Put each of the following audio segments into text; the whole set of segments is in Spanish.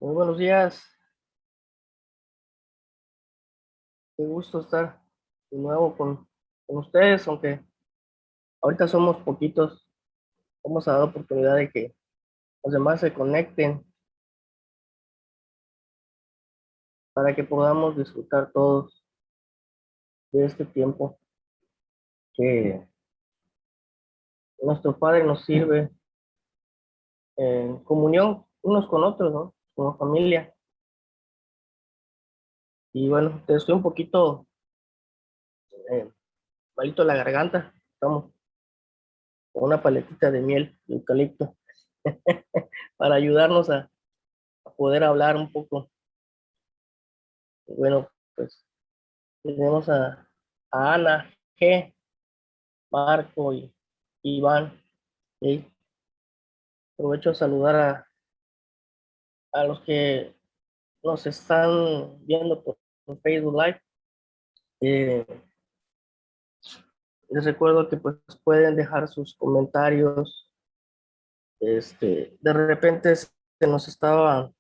Muy buenos días, qué gusto estar de nuevo con ustedes, aunque ahorita somos poquitos, vamos a dar oportunidad de que los demás se conecten para que podamos disfrutar todos de este tiempo que nuestro Padre nos sirve en comunión unos con otros, ¿no? Como familia. Y bueno, te estoy un poquito eh, malito de la garganta, estamos con una paletita de miel de eucalipto para ayudarnos a poder hablar un poco. Y bueno, pues tenemos a Ana G, Marco y Iván. Y aprovecho a saludar a los que nos están viendo por Facebook Live. Eh, Les recuerdo que pues pueden dejar sus comentarios. De repente se nos estaba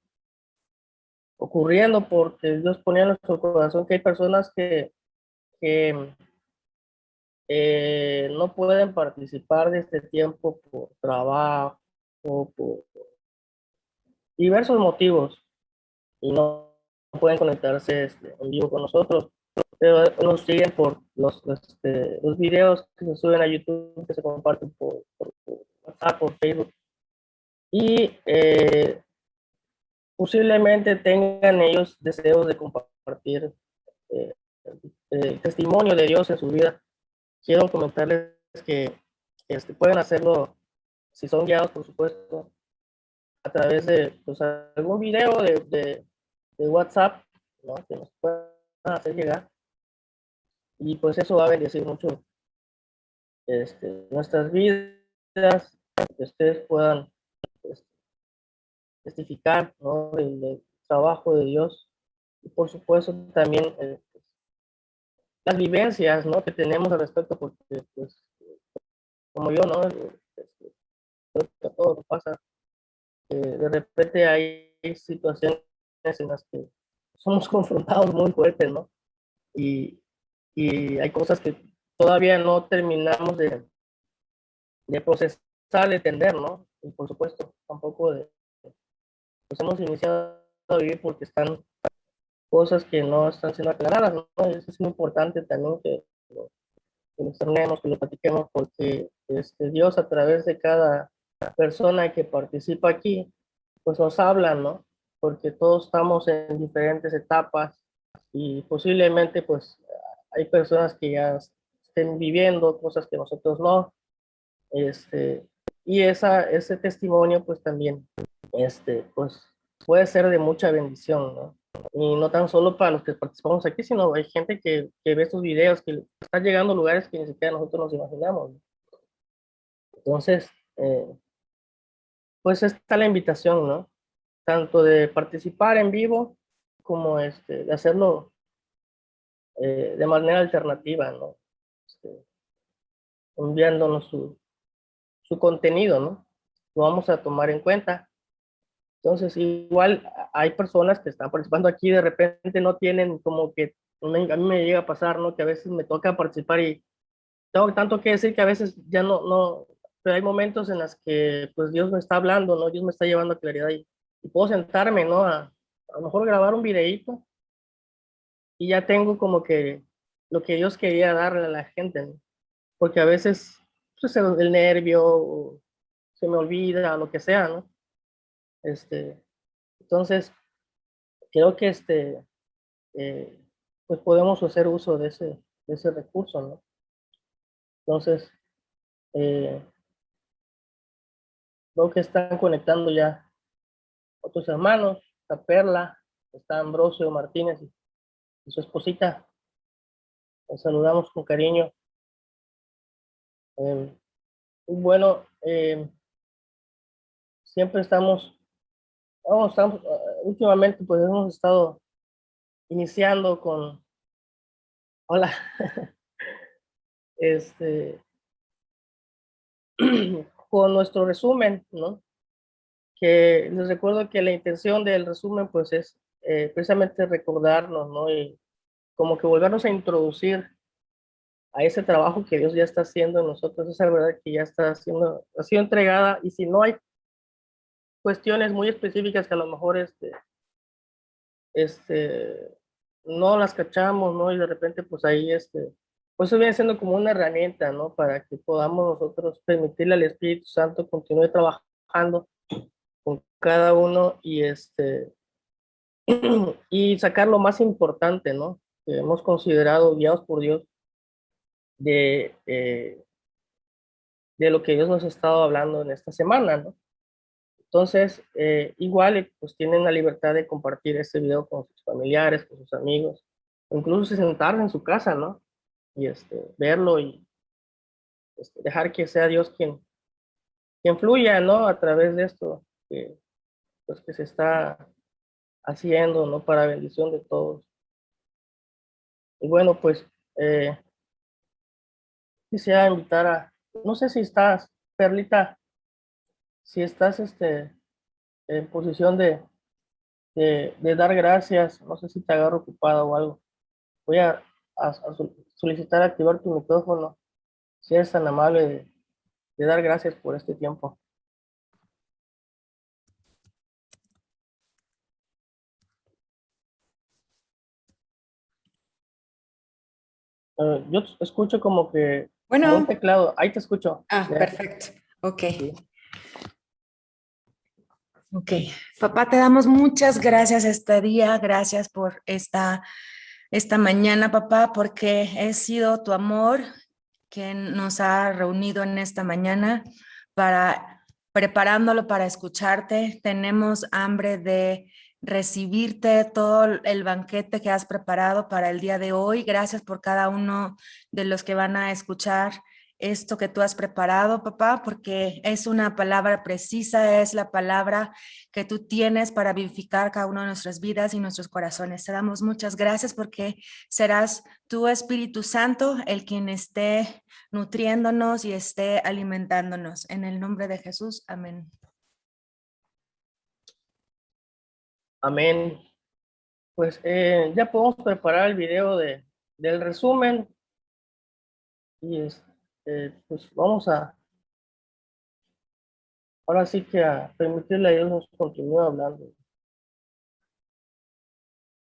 ocurriendo porque Dios ponía en nuestro corazón que hay personas que no pueden participar de este tiempo por trabajo, por diversos motivos y no pueden conectarse en vivo con nosotros, pero nos siguen por los videos que se suben a YouTube, que se comparten por WhatsApp, por Facebook, y posiblemente tengan ellos deseos de compartir eh, el testimonio de Dios en su vida. Quiero comentarles que pueden hacerlo, si son guiados, por supuesto, a través de pues, algún video de WhatsApp, ¿no? Que nos puedan hacer llegar. Y pues eso va a bendecir mucho nuestras vidas, que ustedes puedan pues, testificar, ¿no? del trabajo de Dios. Y por supuesto también las vivencias, ¿no? Que tenemos al respecto, porque pues como yo, ¿no? Creo que a todos nos pasa. De repente hay situaciones en las que somos confrontados muy fuertes, ¿no? Y, y hay cosas que todavía no terminamos de procesar, de entender, ¿no? Y por supuesto, tampoco pues hemos iniciado a vivir porque están cosas que no están siendo aclaradas, ¿no? Eso es muy importante también que lo externemos, que lo platiquemos, porque Dios a través de cada persona que participa aquí, pues nos habla, ¿no? Porque todos estamos en diferentes etapas y posiblemente pues hay personas que ya estén viviendo cosas que nosotros no, este, y ese testimonio pues también, pues puede ser de mucha bendición, ¿no? Y no tan solo para los que participamos aquí, sino hay gente que ve estos videos, que está llegando a lugares que ni siquiera nosotros nos imaginamos, ¿no? Entonces, pues está la invitación, ¿no? Tanto de participar en vivo como de hacerlo de manera alternativa, ¿no? Este, Enviándonos su contenido, ¿no? Lo vamos a tomar en cuenta. Entonces, igual hay personas que están participando aquí, de repente no tienen como que, a mí me llega a pasar, ¿no? Que a veces me toca participar y tengo tanto que decir que a veces ya no, pero hay momentos en los que pues Dios me está hablando, ¿no? Dios me está llevando a claridad y puedo sentarme, ¿no? A lo mejor grabar un videíto y ya tengo como que lo que Dios quería darle a la gente, ¿no? Porque a veces pues, el nervio, o se me olvida, o lo que sea, ¿no? Entonces, creo que eh, pues podemos hacer uso de ese recurso, ¿no? Entonces, eh, creo que están conectando ya otros hermanos, está Perla, está Ambrosio Martínez y su esposita. Los saludamos con cariño. Eh, bueno, siempre últimamente pues hemos estado iniciando hola, este, con nuestro resumen, ¿no? que les recuerdo que la intención del resumen pues es precisamente recordarnos, ¿no? Y como que volvernos a introducir a ese trabajo que Dios ya está haciendo en nosotros, esa verdad que ya está haciendo, ha sido entregada, y si no hay cuestiones muy específicas que a lo mejor este, no las cachamos, ¿no? Y de repente pues ahí pues eso viene siendo como una herramienta, ¿no? Para que podamos nosotros permitirle al Espíritu Santo continúe trabajando con cada uno y sacar lo más importante, ¿no? Que hemos considerado guiados por Dios de, eh, de lo que Dios nos ha estado hablando en esta semana, ¿no? Entonces, igual, pues tienen la libertad de compartir este video con sus familiares, con sus amigos, o incluso sentarse en su casa, ¿no? Y verlo y dejar que sea Dios quien fluya, ¿no? A través de esto, pues que se está haciendo, ¿no? Para bendición de todos. Y bueno, pues quisiera invitar no sé si estás, Perlita, si estás en posición de dar gracias, no sé si te agarro ocupada o algo. Voy a solicitar activar tu micrófono, si eres tan amable de dar gracias por este tiempo. Yo escucho como un Bueno, teclado, ahí te escucho. Ya. perfecto. Ok, Sí. ok. Papá, te damos muchas gracias este día, gracias por esta mañana, papá, porque he sido tu amor quien nos ha reunido en esta mañana para preparándolo para escucharte. Tenemos hambre de recibirte todo el banquete que has preparado para el día de hoy. Gracias por cada uno de los que van a escuchar esto que tú has preparado, papá, porque es una palabra precisa, es la palabra que tú tienes para vivificar cada una de nuestras vidas y nuestros corazones. Te damos muchas gracias porque serás tu Espíritu Santo el quien esté nutriéndonos y esté alimentándonos. En el nombre de Jesús, amén. Amén. Pues ya podemos preparar el video del resumen y pues vamos ahora sí que a permitirle a Dios nos continúe hablando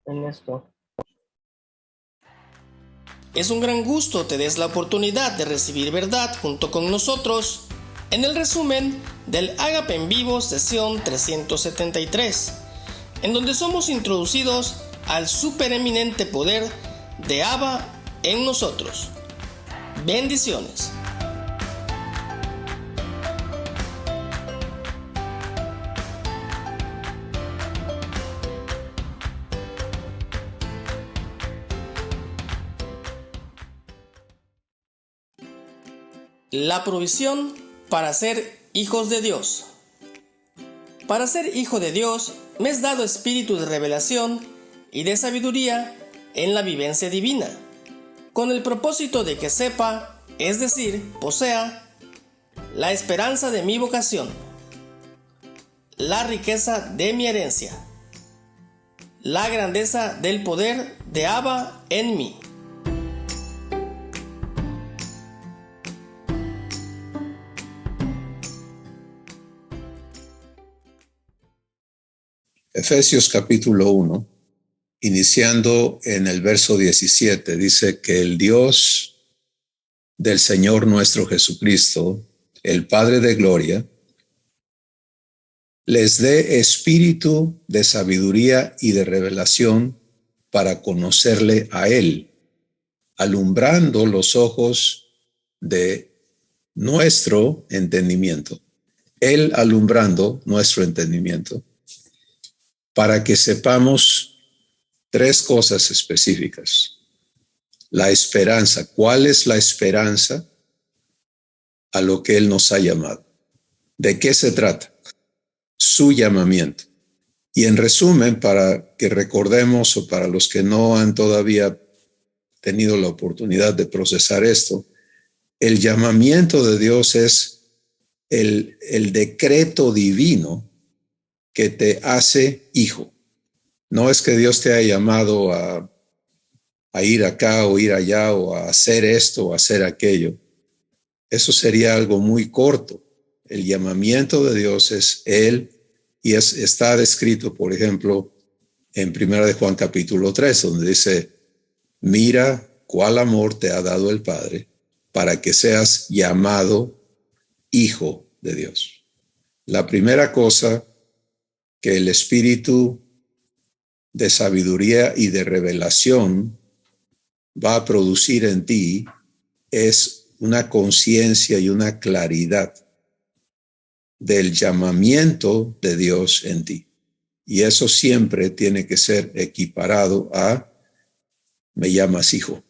en esto. Es un gran gusto te des la oportunidad de recibir verdad junto con nosotros en el resumen del Ágape en Vivo sesión 373, en donde somos introducidos al supereminente poder de Abba en nosotros. Bendiciones. La provisión para ser hijos de Dios. Para ser hijo de Dios me es dado espíritu de revelación y de sabiduría en la vivencia divina, con el propósito de que sepa, es decir, posea, la esperanza de mi vocación, la riqueza de mi herencia, la grandeza del poder de Abba en mí. Efesios capítulo 1, iniciando en el verso 17, dice que el Dios del Señor nuestro Jesucristo, el Padre de gloria, les dé espíritu de sabiduría y de revelación para conocerle a Él, alumbrando los ojos de nuestro entendimiento. Él alumbrando nuestro entendimiento, para que sepamos tres cosas específicas. La esperanza. ¿Cuál es la esperanza a lo que Él nos ha llamado? ¿De qué se trata? Su llamamiento. Y en resumen, para que recordemos, o para los que no han todavía tenido la oportunidad de procesar esto, el llamamiento de Dios es el decreto divino que te hace hijo. No es que Dios te haya llamado a ir acá o ir allá o a hacer esto o hacer aquello. Eso sería algo muy corto. El llamamiento de Dios es Él y está descrito, por ejemplo, en 1 de Juan capítulo 3, donde dice, mira cuál amor te ha dado el Padre para que seas llamado hijo de Dios. La primera cosa que el Espíritu de sabiduría y de revelación va a producir en ti es una conciencia y una claridad del llamamiento de Dios en ti. Y eso siempre tiene que ser equiparado a me llamas hijo.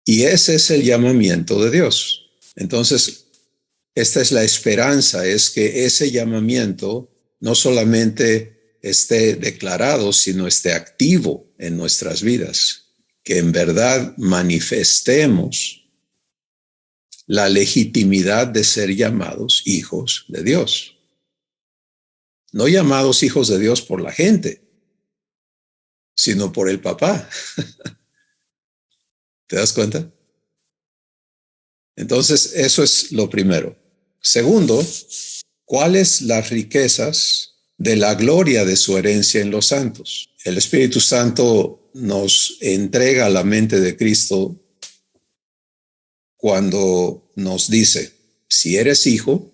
Y ese es el llamamiento de Dios. Entonces, esta es la esperanza, es que ese llamamiento no solamente esté declarado, sino esté activo en nuestras vidas, que en verdad manifestemos la legitimidad de ser llamados hijos de Dios. No llamados hijos de Dios por la gente, sino por el papá. ¿Te das cuenta? Entonces, eso es lo primero. Segundo, ¿cuáles las riquezas de la gloria de su herencia en los santos? El Espíritu Santo nos entrega la mente de Cristo cuando nos dice, si eres hijo,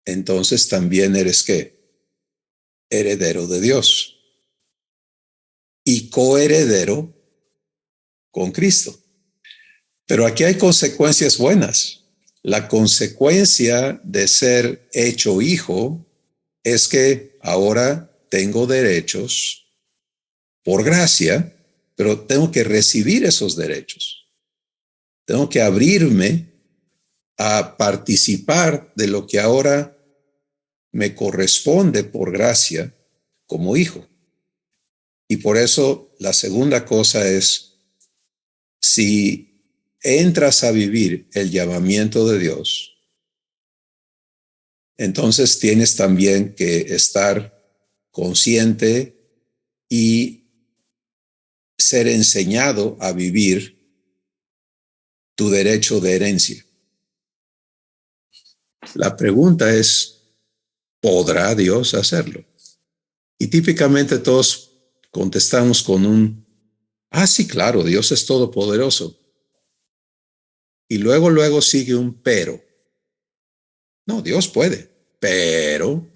entonces también eres ¿qué? Heredero de Dios y coheredero con Cristo. Pero aquí hay consecuencias buenas. La consecuencia de ser hecho hijo es que ahora tengo derechos por gracia, pero tengo que recibir esos derechos. Tengo que abrirme a participar de lo que ahora me corresponde por gracia como hijo. Y por eso la segunda cosa es, si entras a vivir el llamamiento de Dios, entonces tienes también que estar consciente y ser enseñado a vivir tu derecho de herencia. La pregunta es, ¿podrá Dios hacerlo? Y típicamente todos contestamos con un, sí, claro, Dios es todopoderoso. Y luego sigue un pero. No, Dios puede, pero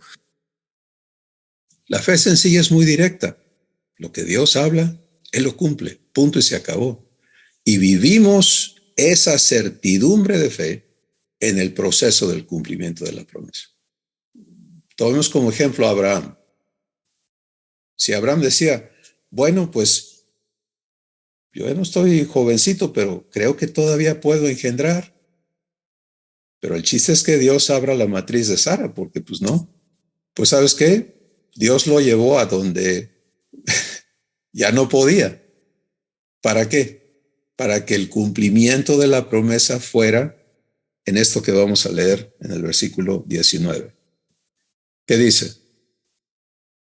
la fe sencilla es muy directa. Lo que Dios habla, Él lo cumple, punto y se acabó. Y vivimos esa certidumbre de fe en el proceso del cumplimiento de la promesa. Tomemos como ejemplo a Abraham. Si Abraham decía, bueno, pues yo no estoy jovencito, pero creo que todavía puedo engendrar. Pero el chiste es que Dios abra la matriz de Sara, porque pues no. Pues ¿sabes qué? Dios lo llevó a donde ya no podía. ¿Para qué? Para que el cumplimiento de la promesa fuera en esto que vamos a leer en el versículo 19. ¿Qué dice?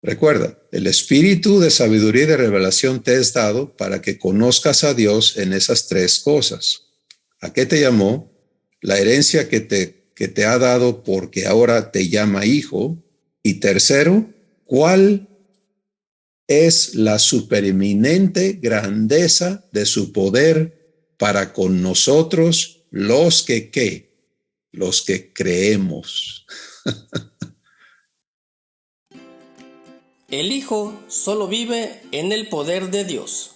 Recuerda, el espíritu de sabiduría y de revelación te es dado para que conozcas a Dios en esas tres cosas. ¿A qué te llamó? La herencia que te ha dado porque ahora te llama hijo. Y tercero, ¿cuál es la supereminente grandeza de su poder para con nosotros los que ¿qué? Los que creemos. El Hijo solo vive en el poder de Dios.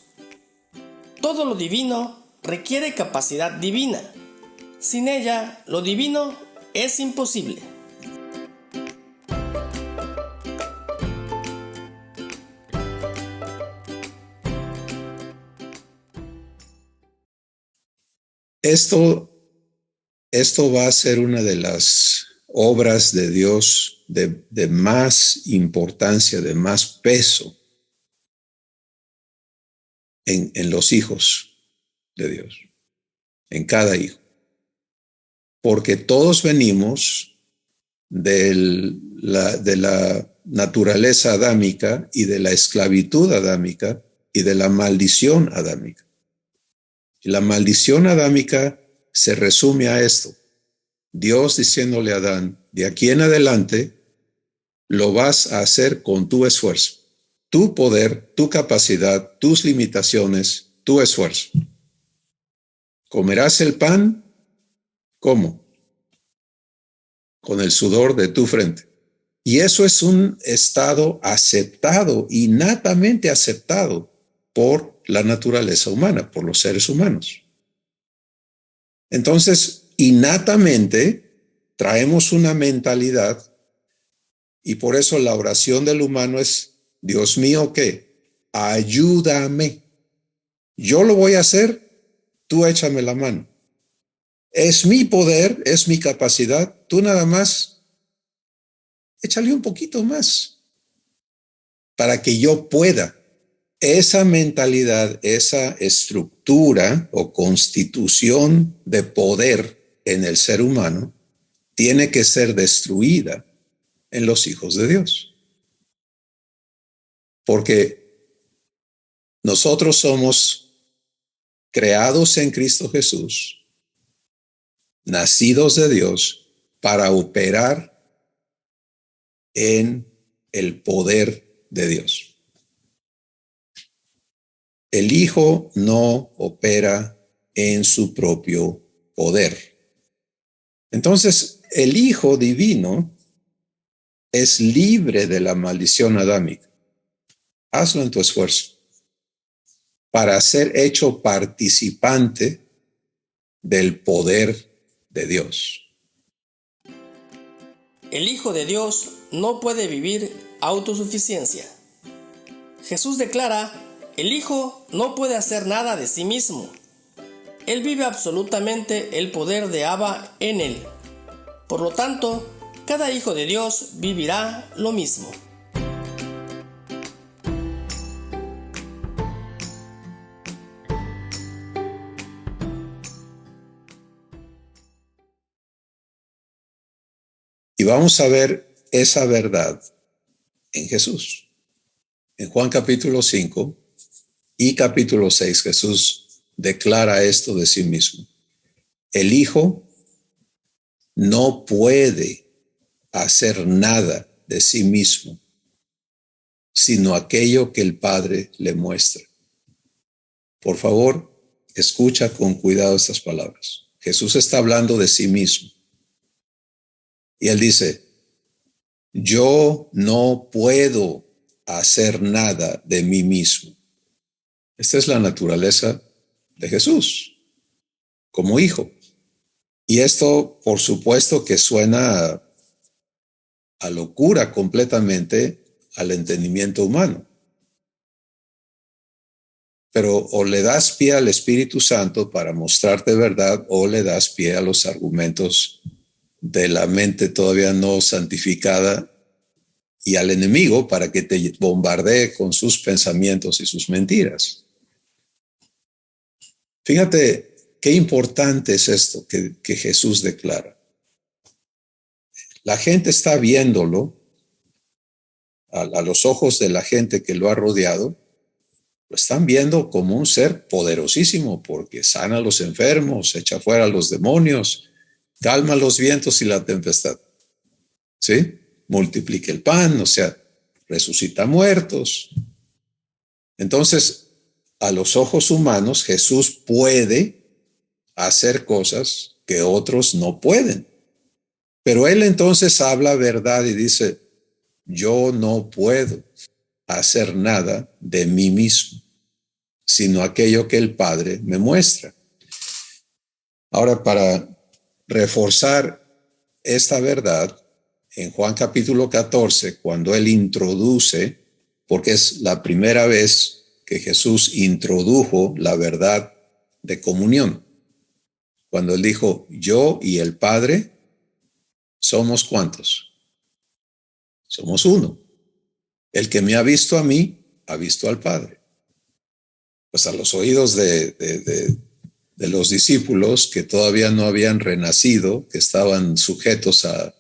Todo lo divino requiere capacidad divina. Sin ella, lo divino es imposible. Esto va a ser una de las obras de Dios de más importancia, de más peso en los hijos de Dios, en cada hijo. Porque todos venimos de de la naturaleza adámica y de la esclavitud adámica y de la maldición adámica. Y la maldición adámica se resume a esto. Dios diciéndole a Adán, de aquí en adelante lo vas a hacer con tu esfuerzo, tu poder, tu capacidad, tus limitaciones, tu esfuerzo. ¿Comerás el pan? ¿Cómo? Con el sudor de tu frente. Y eso es un estado aceptado, innatamente aceptado por la naturaleza humana, por los seres humanos. Entonces, innatamente traemos una mentalidad y por eso la oración del humano es, Dios mío, ¿qué? Ayúdame. Yo lo voy a hacer, tú échame la mano. Es mi poder, es mi capacidad, tú nada más, échale un poquito más para que yo pueda. Esa mentalidad, esa estructura o constitución de poder en el ser humano tiene que ser destruida en los hijos de Dios. Porque nosotros somos creados en Cristo Jesús, nacidos de Dios para operar en el poder de Dios. El Hijo no opera en su propio poder. Entonces, el Hijo divino es libre de la maldición adámica. Hazlo en tu esfuerzo para ser hecho participante del poder de Dios. El Hijo de Dios no puede vivir autosuficiencia. Jesús declara, el Hijo no puede hacer nada de sí mismo. Él vive absolutamente el poder de Abba en él. Por lo tanto, cada hijo de Dios vivirá lo mismo. Y vamos a ver esa verdad en Jesús. En Juan capítulo 5 y capítulo 6, Jesús declara esto de sí mismo. El Hijo no puede hacer nada de sí mismo, sino aquello que el Padre le muestra. Por favor, escucha con cuidado estas palabras. Jesús está hablando de sí mismo. Y él dice, yo no puedo hacer nada de mí mismo. Esta es la naturaleza de Jesús como hijo. Y esto, por supuesto, que suena a locura completamente al entendimiento humano. Pero o le das pie al Espíritu Santo para mostrarte verdad o le das pie a los argumentos de la mente todavía no santificada y al enemigo para que te bombardee con sus pensamientos y sus mentiras. Fíjate qué importante es esto que Jesús declara. La gente está viéndolo a los ojos de la gente que lo ha rodeado, lo están viendo como un ser poderosísimo porque sana a los enfermos, echa fuera a los demonios, calma los vientos y la tempestad. ¿Sí? Multiplica el pan, o sea, resucita muertos. Entonces, a los ojos humanos, Jesús puede hacer cosas que otros no pueden. Pero él entonces habla verdad y dice, yo no puedo hacer nada de mí mismo, sino aquello que el Padre me muestra. Ahora, para reforzar esta verdad, en Juan capítulo 14, cuando él introduce, porque es la primera vez que Jesús introdujo la verdad de comunión, cuando él dijo, yo y el Padre somos ¿cuántos? Somos uno. El que me ha visto a mí, ha visto al Padre. Pues a los oídos de los discípulos que todavía no habían renacido, que estaban sujetos a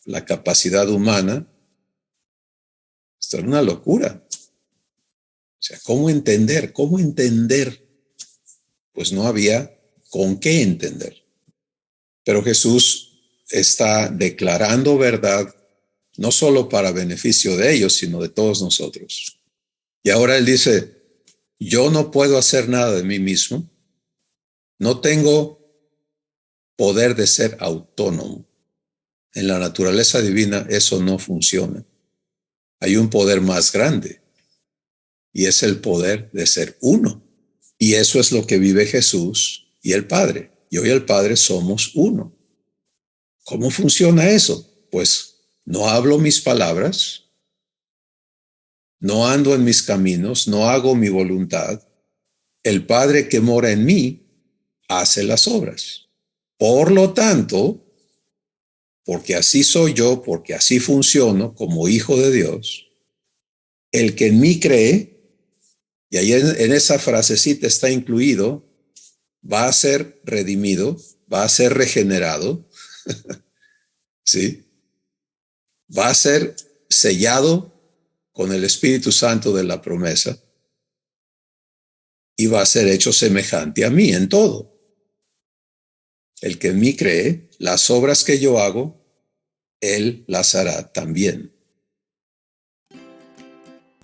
la capacidad humana, Esto era una locura. O sea, ¿cómo entender? ¿Cómo entender? Pues no había con qué entender. Pero Jesús está declarando verdad, no solo para beneficio de ellos, sino de todos nosotros. Y ahora él dice, yo no puedo hacer nada de mí mismo, no tengo poder de ser autónomo. En la naturaleza divina eso no funciona. Hay un poder más grande y es el poder de ser uno. Y eso es lo que vive Jesús y el Padre. Yo y el Padre somos uno. ¿Cómo funciona eso? Pues no hablo mis palabras, no ando en mis caminos, no hago mi voluntad. El Padre que mora en mí hace las obras. Por lo tanto, porque así soy yo, porque así funciono como hijo de Dios, el que en mí cree, y ahí en esa frasecita está incluido, va a ser redimido, va a ser regenerado, ¿sí? Va a ser sellado con el Espíritu Santo de la promesa y va a ser hecho semejante a mí en todo. El que en mí cree, las obras que yo hago, él las hará también.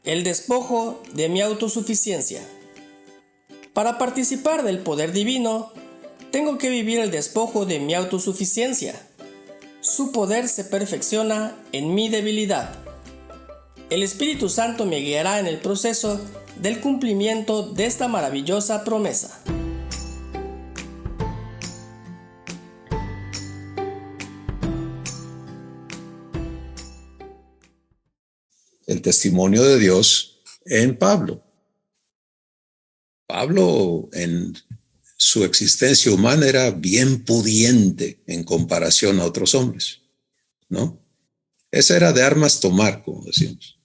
El despojo de mi autosuficiencia. Para participar del poder divino, tengo que vivir el despojo de mi autosuficiencia. Su poder se perfecciona en mi debilidad. El Espíritu Santo me guiará en el proceso del cumplimiento de esta maravillosa promesa. El testimonio de Dios en Pablo. Pablo en su existencia humana era bien pudiente en comparación a otros hombres, ¿no? Esa era de armas tomar, como decimos.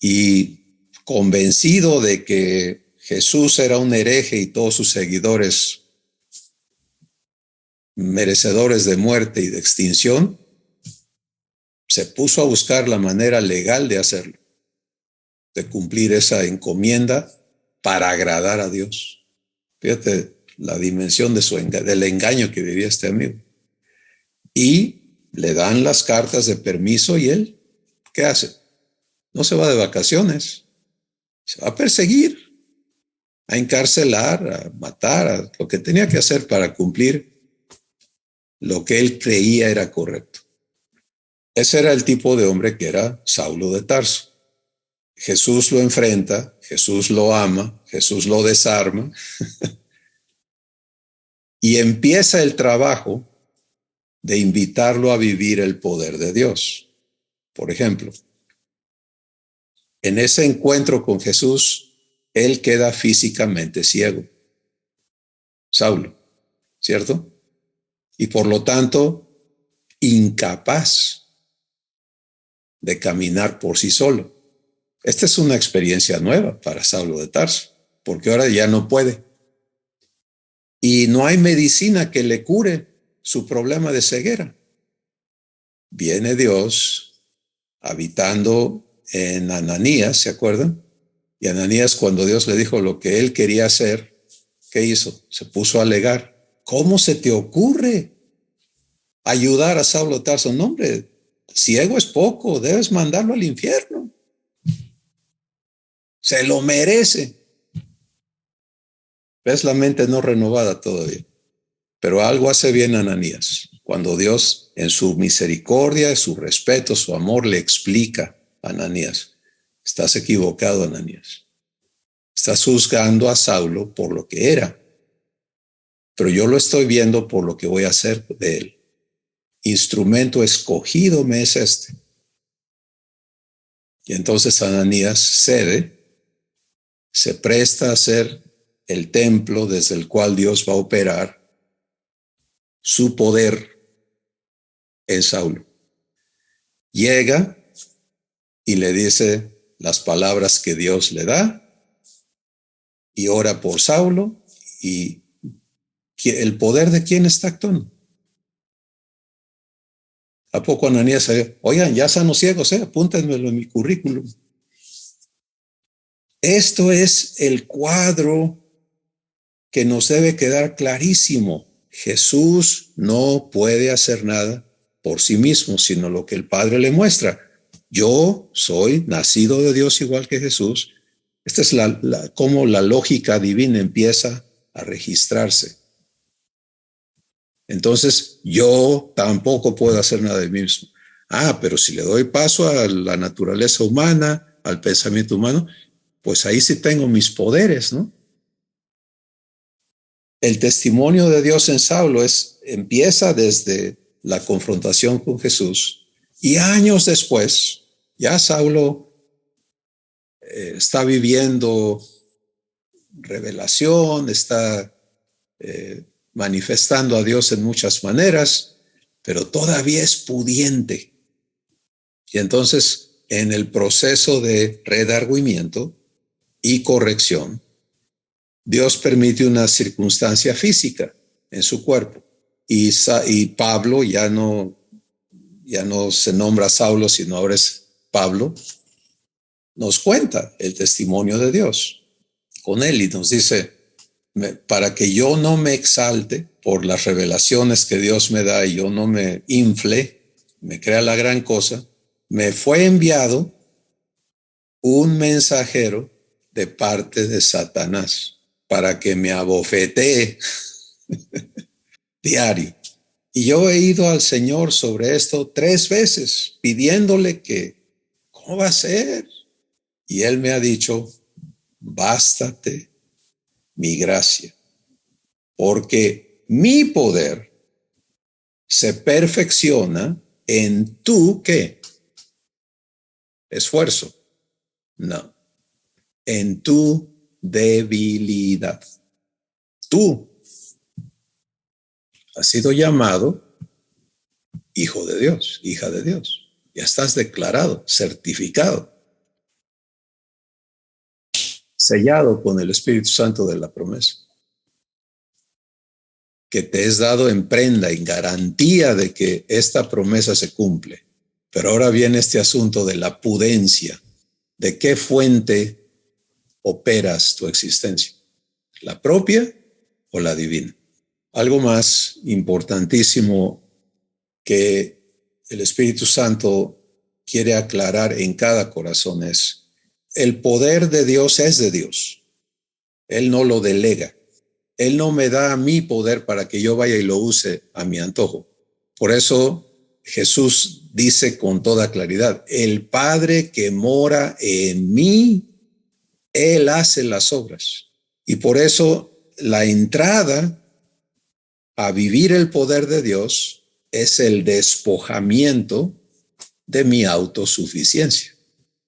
Y convencido de que Jesús era un hereje y todos sus seguidores merecedores de muerte y de extinción, se puso a buscar la manera legal de hacerlo, de cumplir esa encomienda para agradar a Dios. Fíjate la dimensión del engaño que vivía este amigo. Y le dan las cartas de permiso y él, ¿qué hace? No se va de vacaciones, se va a perseguir, a encarcelar, a matar, a lo que tenía que hacer para cumplir lo que él creía era correcto. Ese era el tipo de hombre que era Saulo de Tarso. Jesús lo enfrenta, Jesús lo ama, Jesús lo desarma y empieza el trabajo de invitarlo a vivir el poder de Dios. Por ejemplo, en ese encuentro con Jesús, él queda físicamente ciego. Saulo, ¿cierto? Y por lo tanto, incapaz de caminar por sí solo. Esta es una experiencia nueva para Saulo de Tarso, porque ahora ya no puede. Y no hay medicina que le cure su problema de ceguera. Viene Dios habitando en Ananías, ¿se acuerdan? Y Ananías, cuando Dios le dijo lo que él quería hacer, ¿qué hizo? Se puso a alegar. ¿Cómo se te ocurre ayudar a Saulo de Tarso? No, hombre, ciego es poco, debes mandarlo al infierno. Se lo merece. Ves la mente no renovada todavía. Pero algo hace bien Ananías. Cuando Dios, en su misericordia, su respeto, su amor, le explica a Ananías: estás equivocado, Ananías. Estás juzgando a Saulo por lo que era. Pero yo lo estoy viendo por lo que voy a hacer de él. Instrumento escogido me es este. Y entonces Ananías cede, se presta a ser el templo desde el cual Dios va a operar su poder en Saulo. Llega y le dice las palabras que Dios le da y ora por Saulo. ¿Y el poder de quién está actuando? ¿A poco Ananías sabía? Oigan, ya sano ciegos, apúntenmelo en mi currículum. Esto es el cuadro que nos debe quedar clarísimo. Jesús no puede hacer nada por sí mismo, sino lo que el Padre le muestra. Yo soy nacido de Dios igual que Jesús. Esta es cómo la lógica divina empieza a registrarse. Entonces, yo tampoco puedo hacer nada de mí mismo. Pero si le doy paso a la naturaleza humana, al pensamiento humano, pues ahí sí tengo mis poderes, ¿no? El testimonio de Dios en Saulo empieza desde la confrontación con Jesús y años después, ya Saulo está viviendo revelación, está manifestando a Dios en muchas maneras, pero todavía es pudiente. Y entonces, en el proceso de redargüimiento y corrección, Dios permite una circunstancia física en su cuerpo. Y Pablo ya no se nombra Saulo, sino ahora es Pablo, nos cuenta el testimonio de Dios con él y nos dice, para que yo no me exalte por las revelaciones que Dios me da y yo no me infle, me crea la gran cosa, me fue enviado un mensajero de parte de Satanás para que me abofetee diario. Y yo he ido al Señor sobre esto 3 veces, pidiéndole que, ¿cómo va a ser? Y Él me ha dicho, bástate mi gracia, porque mi poder se perfecciona en tu, ¿qué? Esfuerzo. No, en tu debilidad. Tú has sido llamado hijo de Dios, hija de Dios. Ya estás declarado, certificado, sellado con el Espíritu Santo de la promesa, que te es dado en prenda, en garantía de que esta promesa se cumple. Pero ahora viene este asunto de la pudencia. ¿De qué fuente operas tu existencia? ¿La propia o la divina? Algo más importantísimo que el Espíritu Santo quiere aclarar en cada corazón es: el poder de Dios es de Dios. Él no lo delega. Él no me da a mí poder para que yo vaya y lo use a mi antojo. Por eso Jesús dice con toda claridad, el Padre que mora en mí, Él hace las obras. Y por eso la entrada a vivir el poder de Dios es el despojamiento de mi autosuficiencia,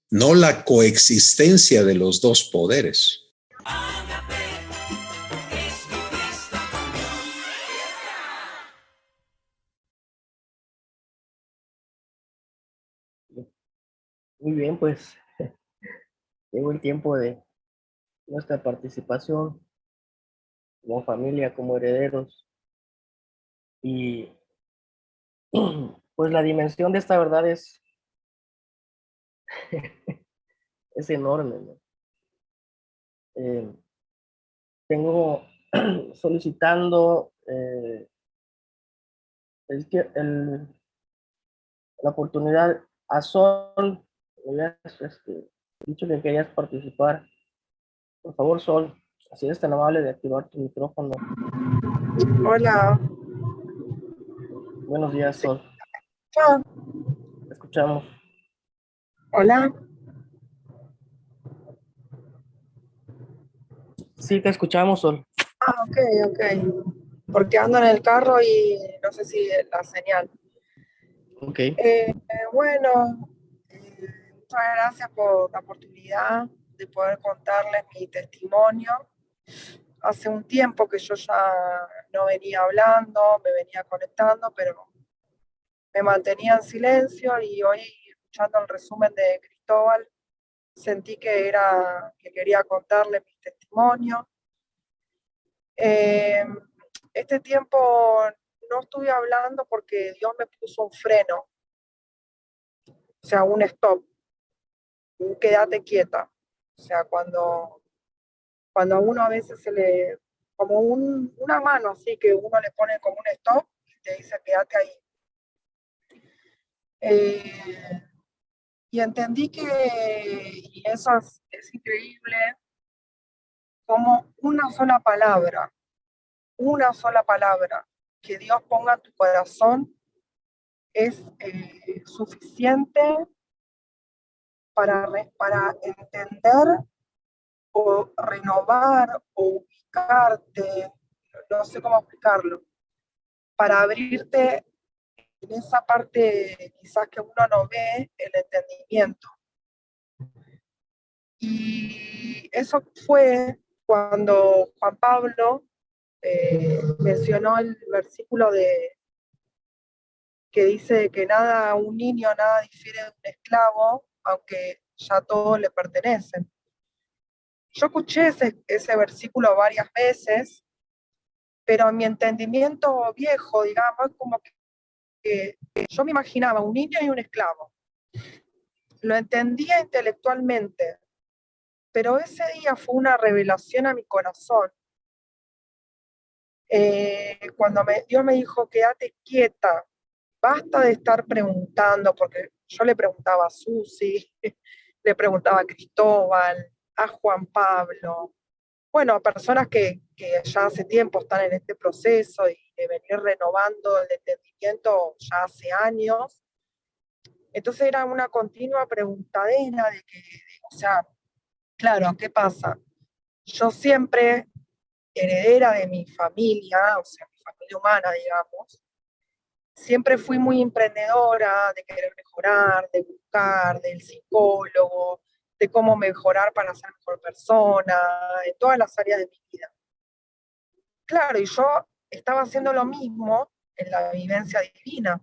no la coexistencia de los dos poderes. Muy bien, pues llegó el tiempo de nuestra participación como familia, como herederos. Y pues la dimensión de esta verdad es enorme, ¿no? Tengo solicitando la oportunidad a Sol. Me habías dicho que querías participar. Por favor, Sol, si eres tan amable de activar tu micrófono. Hola. Buenos días, Sol. Chao. Te escuchamos. Hola. Sí, te escuchamos, Sol. Ok. Porque ando en el carro y no sé si la señal. Ok. Bueno, muchas gracias por la oportunidad de poder contarles mi testimonio. Hace un tiempo que yo ya no venía hablando, me venía conectando, pero me mantenía en silencio y hoy, escuchando el resumen de Cristóbal, sentí que quería contarles mi testimonio. Este tiempo no estuve hablando porque Dios me puso un freno O sea, un stop, un quédate quieta. O sea, cuando a uno a veces se le, como una mano así que uno le pone como un stop y te dice quédate ahí. Y entendí y eso es increíble, como una sola palabra que Dios ponga en tu corazón es suficiente para entender o renovar o ubicarte, no sé cómo explicarlo, para abrirte en esa parte quizás que uno no ve, el entendimiento. Y eso fue cuando Juan Pablo mencionó el versículo que dice que un niño nada difiere de un esclavo, aunque ya todos le pertenecen. Yo escuché ese versículo varias veces, pero en mi entendimiento viejo, digamos, como que yo me imaginaba un niño y un esclavo. Lo entendía intelectualmente, pero ese día fue una revelación a mi corazón. Cuando Dios me dijo, quédate quieta, basta de estar preguntando, porque yo le preguntaba a Susi, le preguntaba a Cristóbal, a Juan Pablo, bueno, a personas que ya hace tiempo están en este proceso y de venir renovando el entendimiento ya hace años. Entonces era una continua preguntadera o sea, claro, ¿qué pasa? Yo siempre, heredera de mi familia, o sea, mi familia humana, digamos, siempre fui muy emprendedora de querer mejorar, de buscar, del psicólogo, de cómo mejorar para ser mejor persona, en todas las áreas de mi vida. Claro, y yo estaba haciendo lo mismo en la vivencia divina.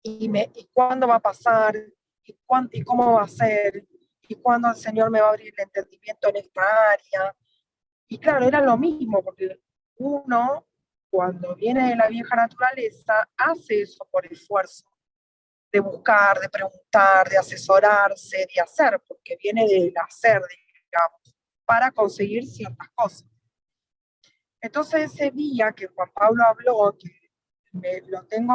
¿Y cuándo va a pasar? ¿Y cómo va a ser? ¿Y cuándo el Señor me va a abrir el entendimiento en esta área? Y claro, era lo mismo, porque uno, cuando viene de la vieja naturaleza, hace eso por esfuerzo, de buscar, de preguntar, de asesorarse, de hacer, porque viene del hacer, digamos, para conseguir ciertas cosas. Entonces ese día que Juan Pablo habló, que lo tengo,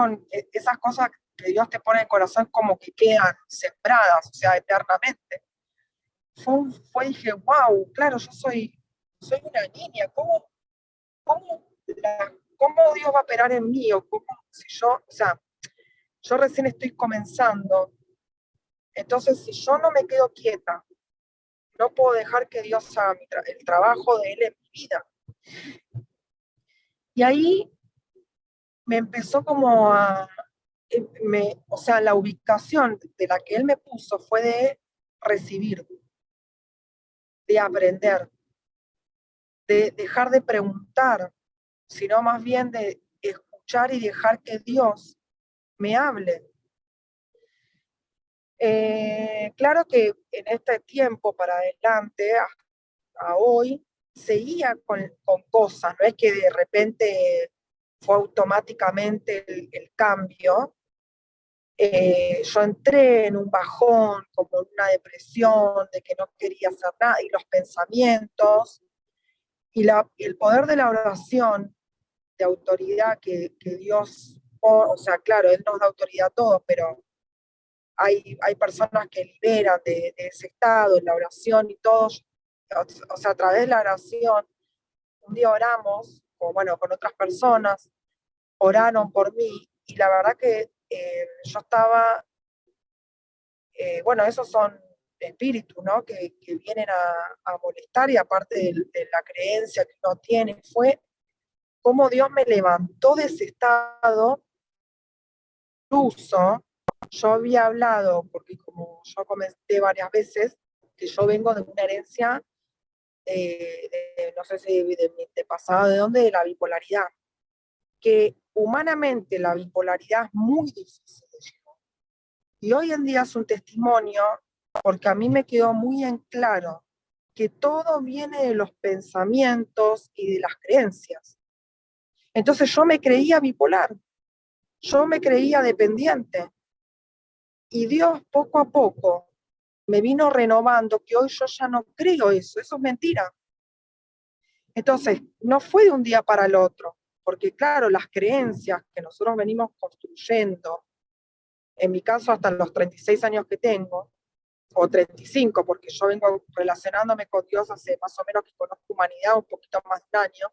esas cosas que Dios te pone en el corazón como que quedan sembradas, o sea, eternamente. Dije, wow, claro, yo soy una niña, ¿cómo Dios va a operar en mí? O sea, yo recién estoy comenzando, entonces si yo no me quedo quieta, no puedo dejar que Dios haga el trabajo de Él en mi vida. Y ahí me empezó como o sea, la ubicación de la que Él me puso fue de recibir, de aprender, de dejar de preguntar, sino más bien de escuchar y dejar que Dios me hable. Claro que en este tiempo para adelante, a hoy, seguía con cosas, no es que de repente fue automáticamente el cambio. Yo entré en un bajón, como en una depresión, de que no quería hacer nada, y los pensamientos, y el poder de la oración, de autoridad que Dios, o sea, claro, Él nos da autoridad a todos, pero hay personas que liberan de ese estado, en la oración y todos, o sea, a través de la oración, un día oramos, con otras personas, oraron por mí, y la verdad que yo estaba, esos son espíritus, ¿no? Que vienen a molestar, y aparte de la creencia que uno tiene, fue cómo Dios me levantó de ese estado. Incluso yo había hablado, porque como yo comenté varias veces, que yo vengo de una herencia, no sé si de mi antepasado, de dónde, de la bipolaridad, que humanamente la bipolaridad es muy difícil de llevar. Y hoy en día es un testimonio, porque a mí me quedó muy en claro que todo viene de los pensamientos y de las creencias. Entonces yo me creía bipolar, yo me creía dependiente. Y Dios poco a poco me vino renovando que hoy yo ya no creo eso es mentira. Entonces, no fue de un día para el otro, porque claro, las creencias que nosotros venimos construyendo, en mi caso hasta los 36 años que tengo, o 35, porque yo vengo relacionándome con Dios hace más o menos que conozco humanidad, un poquito más de un año,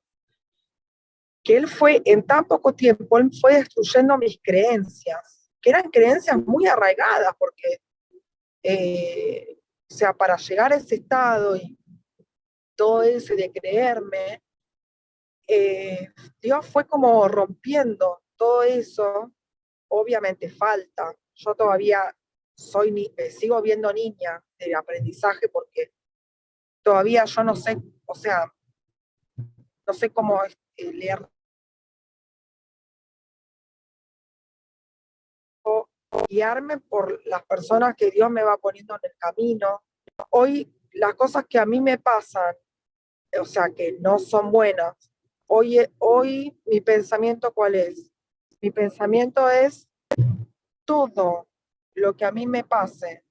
que Él fue, en tan poco tiempo, Él fue destruyendo mis creencias, que eran creencias muy arraigadas, porque, o sea, para llegar a ese estado y todo ese de creerme, Dios fue como rompiendo todo eso. Obviamente falta. Yo todavía sigo viendo niña de aprendizaje porque todavía yo no sé, o sea, no sé cómo leer o guiarme por las personas que Dios me va poniendo en el camino. Hoy las cosas que a mí me pasan, o sea, que no son buenas, hoy mi pensamiento, ¿cuál es? Mi pensamiento es todo lo que a mí me pase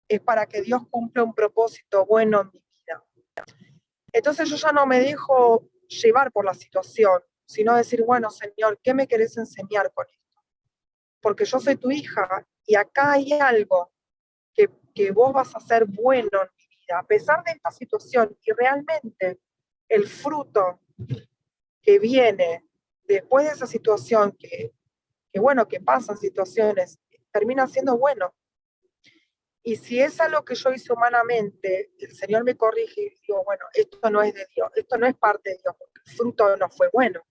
es para que Dios cumpla un propósito bueno en mi vida. Entonces yo ya no me dejo llevar por la situación, sino decir, bueno, Señor, ¿qué me querés enseñar con esto? Porque yo soy tu hija y acá hay algo que vos vas a hacer bueno en mi vida, a pesar de esta situación. Y realmente el fruto que viene después de esa situación, bueno, que pasan situaciones, termina siendo bueno. Y si es algo que yo hice humanamente, el Señor me corrige y digo, bueno, esto no es de Dios, esto no es parte de Dios, porque el fruto no fue bueno.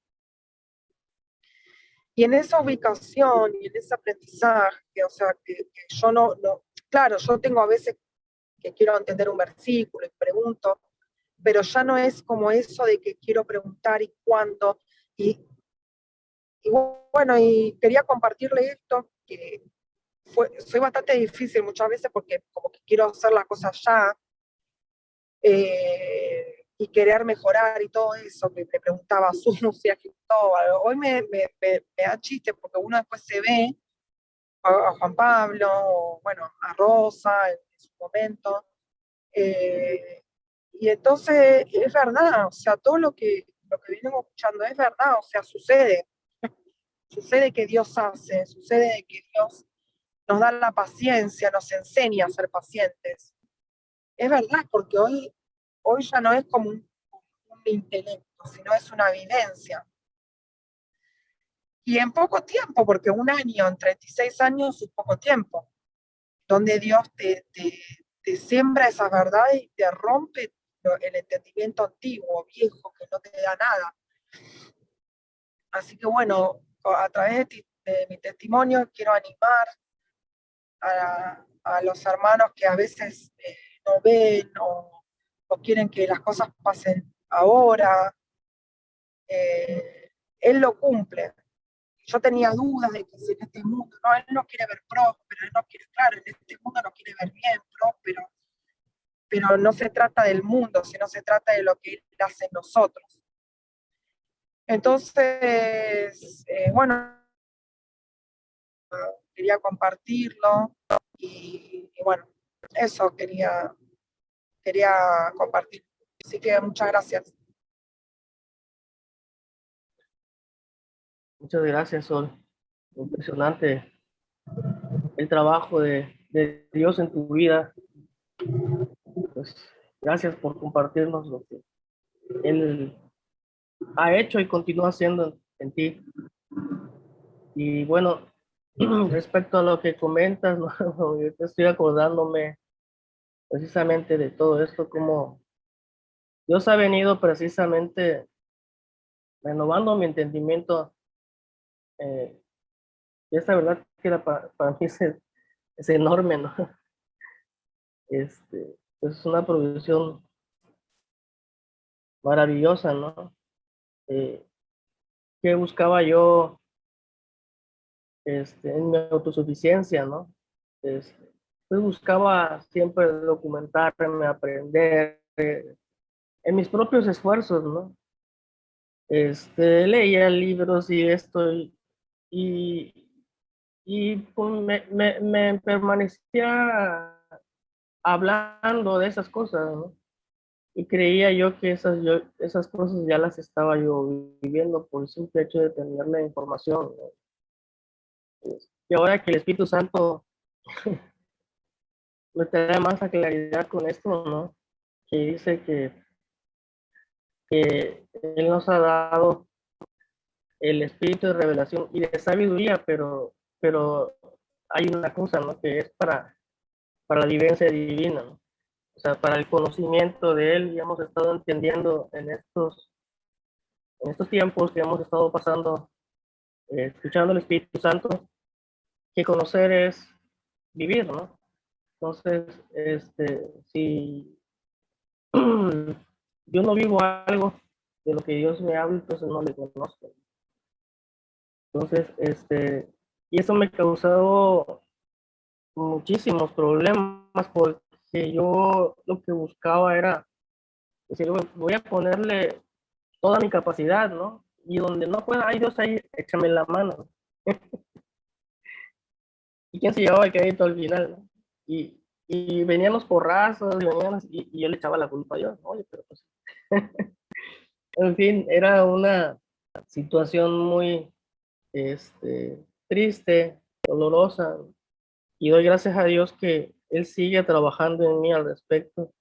Y en esa ubicación y en ese aprendizaje, o sea, que yo no, claro, yo tengo a veces que quiero entender un versículo y pregunto, pero ya no es como eso de que quiero preguntar y cuándo. Y, y bueno, y quería compartirle esto, que soy bastante difícil muchas veces porque como que quiero hacer las cosas ya, y querer mejorar y todo eso, que me preguntaba Sucia, Cristóbal. Hoy me da chiste porque uno después se ve a Juan Pablo, o, bueno, a Rosa en su momento, y entonces es verdad, o sea, todo lo que venimos escuchando es verdad, o sea, sucede que Dios hace, sucede que Dios nos da la paciencia, nos enseña a ser pacientes. Es verdad, porque hoy ya no es como un intelecto, sino es una vivencia. Y en poco tiempo, porque un año, en 36 años es poco tiempo, donde Dios te siembra esa verdad y te rompe el entendimiento antiguo, viejo, que no te da nada. Así que bueno, a través de mi testimonio quiero animar a los hermanos que a veces no ven o quieren que las cosas pasen ahora. Él lo cumple. Yo tenía dudas de que si en este mundo, no, él no quiere ver próspero, él no quiere, claro, en este mundo no quiere ver bien, próspero, pero no se trata del mundo, sino se trata de lo que él hace en nosotros. Entonces, bueno, quería compartirlo y bueno, eso quería compartir. Así que muchas gracias. Muchas gracias, Sol. Impresionante el trabajo de Dios en tu vida. Pues gracias por compartirnos lo que Él ha hecho y continúa haciendo en ti. Y bueno, respecto a lo que comentas, ¿no? Yo te estoy acordándome precisamente de todo esto, como Dios ha venido precisamente renovando mi entendimiento. eh, y esta verdad que para mí es enorme, ¿no? Pues es una provisión maravillosa, ¿no? Eh, que buscaba yo en mi autosuficiencia, ¿no? Pues buscaba siempre documentarme, aprender en mis propios esfuerzos, ¿no? Leía libros y esto, y y pues, me permanecía hablando de esas cosas, ¿no? Y creía yo que esas cosas ya las estaba yo viviendo por el simple hecho de tener la información, ¿no? Y ahora que el Espíritu Santo me trae más a claridad con esto, ¿no? Que dice que Él nos ha dado el espíritu de revelación y de sabiduría, pero hay una cosa, ¿no? Que es para la vivencia divina, ¿no? O sea, para el conocimiento de Él, y hemos estado entendiendo en estos tiempos que hemos estado pasando, escuchando el Espíritu Santo, que conocer es vivir, ¿no? Entonces, si yo no vivo algo de lo que Dios me habla, entonces no le conozco. Entonces, y eso me ha causado muchísimos problemas porque yo lo que buscaba era decir, voy a ponerle toda mi capacidad, ¿no? Y donde no pueda, ay Dios, ahí échame la mano. ¿Y quién se llevaba el crédito al final, no? Y venían los porrazos, y yo le echaba la culpa a Dios, ¿no? Oye, pero pues, en fin, era una situación muy, triste, dolorosa, y doy gracias a Dios que Él sigue trabajando en mí al respecto,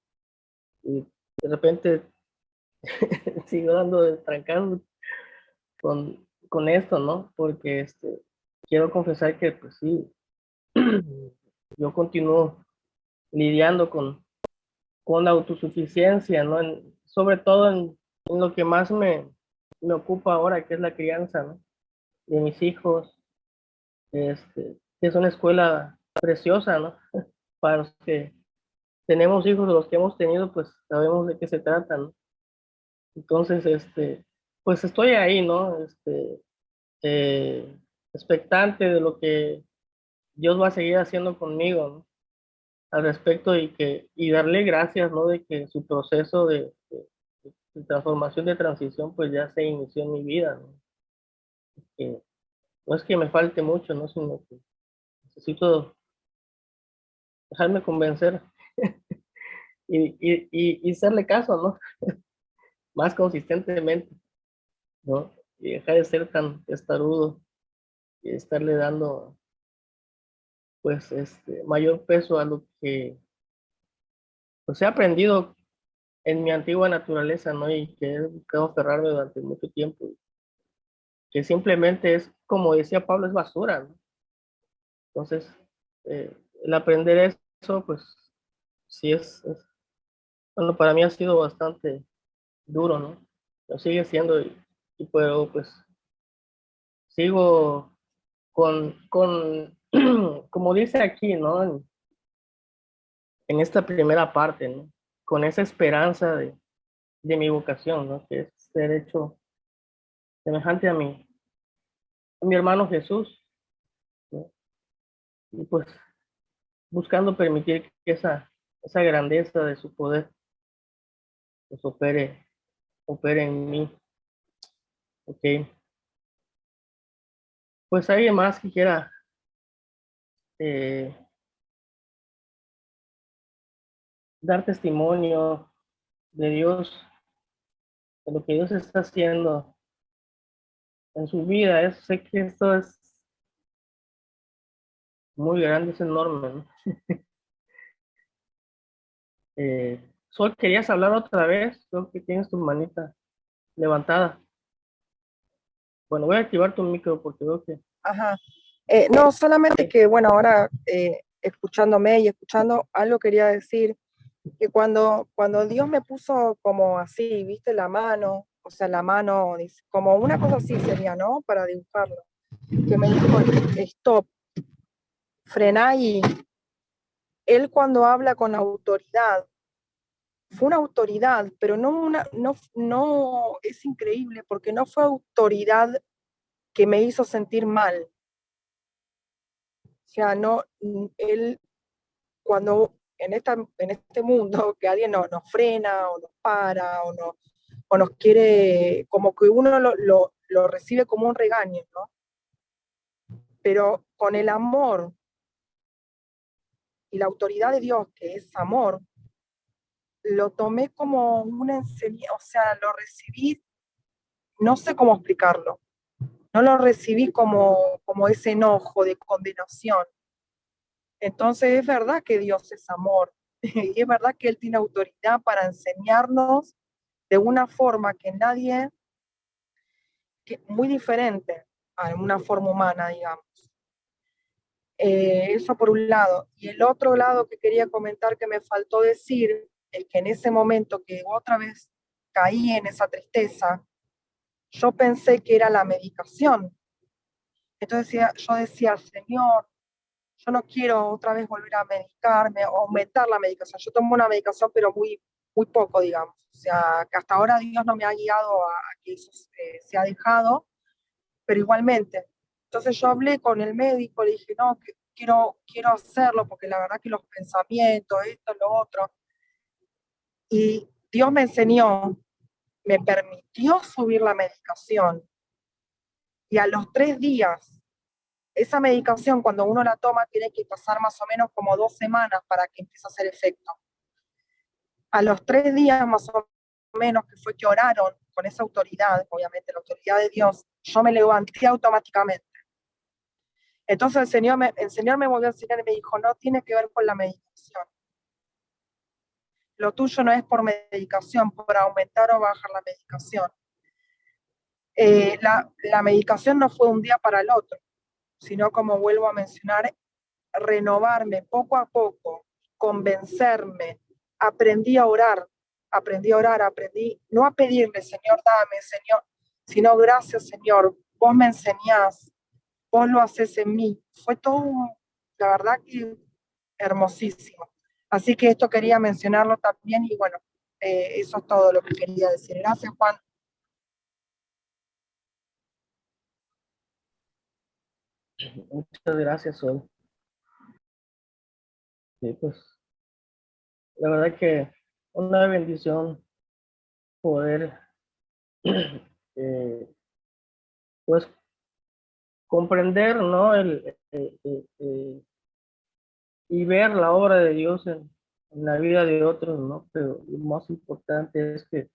y de repente sigo dando de trancazo con esto, ¿no? Porque quiero confesar que, pues sí, yo continúo lidiando con la autosuficiencia, ¿no? Sobre todo en lo que más me ocupa ahora, que es la crianza, ¿no? De mis hijos, que es una escuela preciosa, ¿no? Para los que tenemos hijos, los que hemos tenido, pues sabemos de qué se trata, ¿no? Entonces, pues estoy ahí, ¿no? Eh, expectante de lo que Dios va a seguir haciendo conmigo, ¿no? Al respecto y darle gracias, ¿no? De que su proceso de transformación, de transición, pues ya se inició en mi vida, ¿no? Que no es que me falte mucho, ¿no? Sino que necesito dejarme convencer y hacerle caso, ¿no? Más consistentemente, ¿no? Y dejar de ser tan testarudo y estarle dando, pues, mayor peso a lo que, pues, he aprendido en mi antigua naturaleza, ¿no? Y que he buscado aferrarme durante mucho tiempo, que simplemente es, como decía Pablo, es basura, ¿no? Entonces, el aprender eso, pues, sí bueno, para mí ha sido bastante duro, ¿no? Lo sigue siendo pero, pues, sigo con como dice aquí, ¿no? En esta primera parte, ¿no? Con esa esperanza de mi vocación, ¿no? Que es ser hecho semejante a mi hermano Jesús, ¿no? Y pues buscando permitir que esa grandeza de su poder pues opere en mí, ¿ok? Pues alguien más que quiera eh, dar testimonio de Dios, de lo que Dios está haciendo en su vida. Sé que esto es muy grande, es enorme, ¿no? Sol, ¿querías hablar otra vez? Creo que tienes tu manita levantada. Bueno, voy a activar tu micro porque veo que... Ajá. No, solamente que, bueno, ahora escuchándome y escuchando, algo quería decir, que cuando Dios me puso como así, viste, la mano, o sea, la mano, como una cosa así sería, ¿no? Para dibujarlo, que me dijo, stop, frená, y Él cuando habla con autoridad, fue una autoridad, pero no, es increíble, porque no fue autoridad que me hizo sentir mal. O sea, no, Él cuando en este mundo que alguien nos frena o nos para o nos quiere, como que uno lo recibe como un regaño, ¿no? pero con el amor y la autoridad de Dios, que es amor, lo tomé como una enseñanza, o sea, lo recibí, no sé cómo explicarlo, no lo recibí como ese enojo de condenación. Entonces es verdad que Dios es amor y es verdad que Él tiene autoridad para enseñarnos de una forma que nadie, que muy diferente a una forma humana, digamos. Eso por un lado. Y el otro lado que quería comentar que me faltó decir es que en ese momento que otra vez caí en esa tristeza, yo pensé que era la medicación. Entonces yo decía, Señor, yo no quiero otra vez volver a medicarme o aumentar la medicación. Yo tomo una medicación, pero muy poco, digamos. O sea, que hasta ahora Dios no me ha guiado a que eso se ha dejado, pero igualmente. Entonces yo hablé con el médico, le dije, no, que quiero hacerlo porque la verdad que los pensamientos, esto, lo otro. Y Dios me enseñó, me permitió subir la medicación. Y a los 3 días, esa medicación cuando uno la toma tiene que pasar más o menos como 2 semanas para que empiece a hacer efecto. A los 3 días más o menos que fue que oraron con esa autoridad, obviamente la autoridad de Dios, yo me levanté automáticamente. Entonces el Señor me volvió a enseñar y me dijo, no tiene que ver con la medicación. Lo tuyo no es por medicación, por aumentar o bajar la medicación. La medicación no fue un día para el otro, sino como vuelvo a mencionar, renovarme poco a poco, convencerme. Aprendí a orar, aprendí no a pedirle, Señor, dame, Señor, sino gracias, Señor, vos me enseñás, vos lo haces en mí. Fue todo, la verdad que hermosísimo. Así que esto quería mencionarlo también y bueno, eso es todo lo que quería decir. Gracias, Juan. Muchas gracias, Sol. Sí, pues, la verdad que una bendición poder, eh, pues, comprender, ¿no? Y ver la obra de Dios en la vida de otros, ¿no? Pero lo más importante es que